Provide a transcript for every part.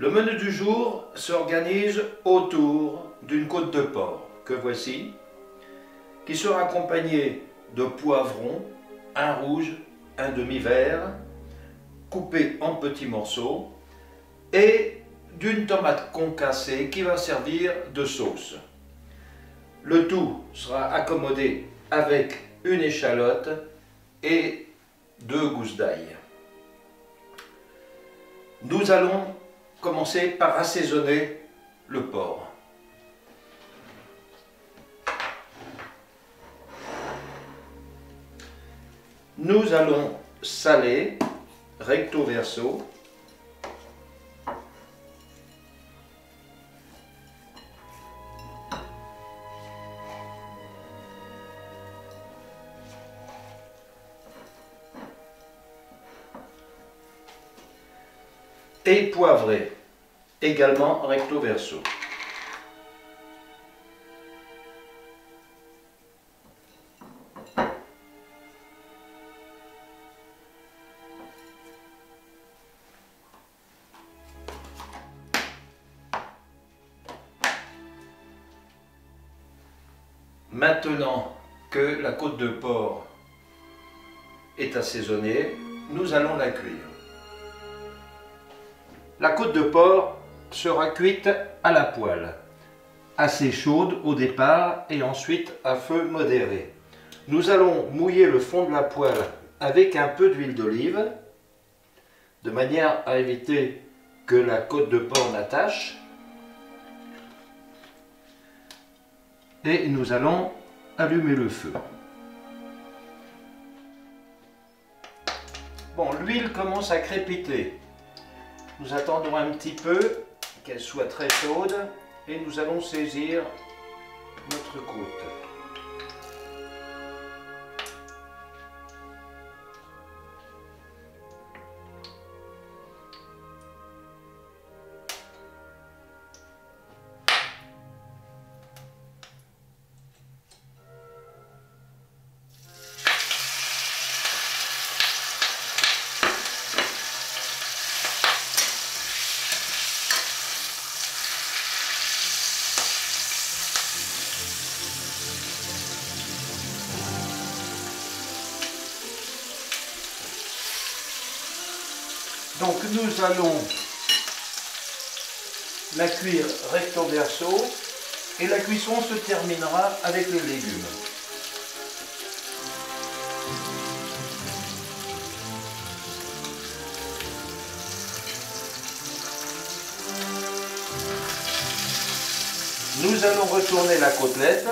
Le menu du jour s'organise autour d'une côte de porc, que voici, qui sera accompagnée de poivrons, un rouge, un demi-vert, coupé en petits morceaux, et d'une tomate concassée qui va servir de sauce. Le tout sera accommodé avec une échalote et 2 gousses d'ail. Nous allons commencer par assaisonner le porc. Nous allons saler recto verso. Et poivrer, également recto verso. Maintenant que la côte de porc est assaisonnée, nous allons la cuire. La côte de porc sera cuite à la poêle, assez chaude au départ et ensuite à feu modéré. Nous allons mouiller le fond de la poêle avec un peu d'huile d'olive, de manière à éviter que la côte de porc n'attache. Et nous allons allumer le feu. Bon, l'huile commence à crépiter. Nous attendons un petit peu qu'elle soit très chaude et nous allons saisir notre côte. Donc nous allons la cuire recto verso et la cuisson se terminera avec les légumes. Nous allons retourner la côtelette.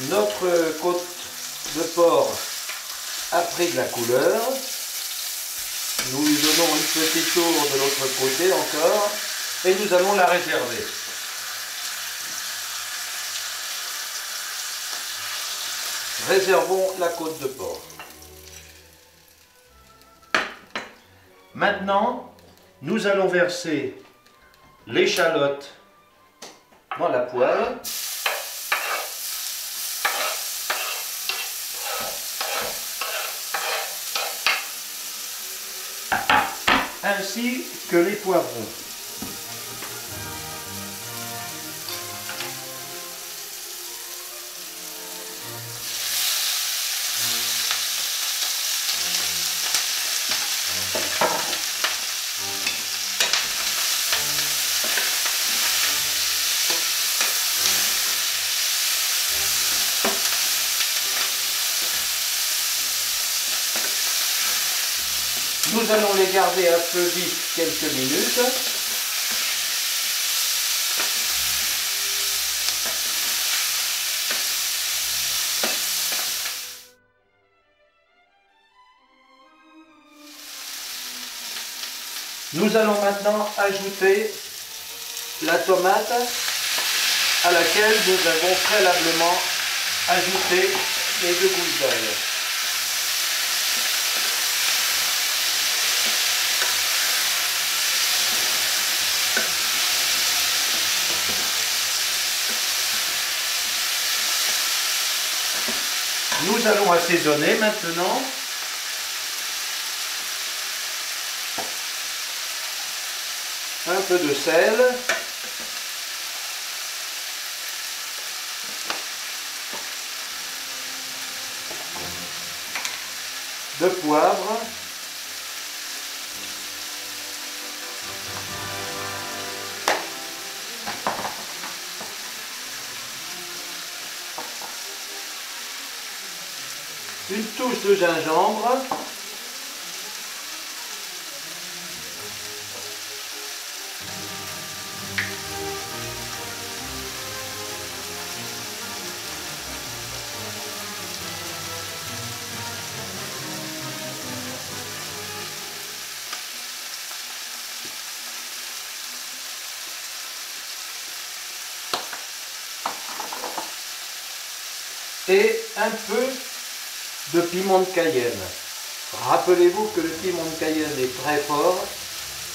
Notre côte de porc a pris de la couleur. Nous lui donnons une petite tour de l'autre côté encore et nous allons la réserver. Réservons la côte de porc. Maintenant, nous allons verser l'échalote dans la poêle. Ainsi que les poivrons. Nous allons les garder à feu vif quelques minutes. Nous allons maintenant ajouter la tomate à laquelle nous avons préalablement ajouté les 2 gousses d'ail. Nous allons assaisonner maintenant. Un peu de sel. De poivre. Une touche de gingembre. Et un peu de piment de Cayenne. Rappelez-vous que le piment de Cayenne est très fort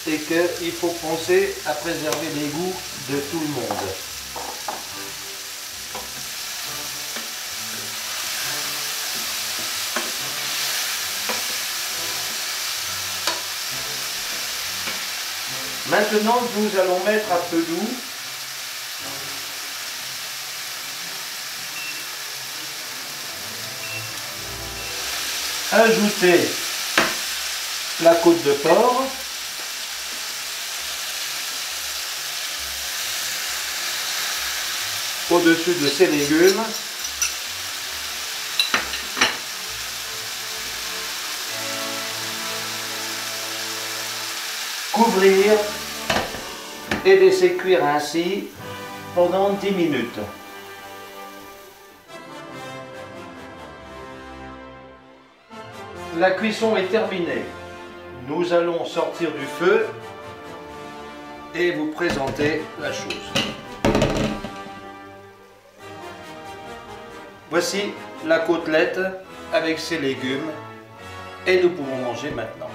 et qu'il faut penser à préserver les goûts de tout le monde. Maintenant, nous allons mettre à feu doux ajouter la côte de porc, au-dessus de ces légumes, couvrir et laisser cuire ainsi pendant 10 minutes. La cuisson est terminée. Nous allons sortir du feu et vous présenter la chose. Voici la côtelette avec ses légumes et nous pouvons manger maintenant.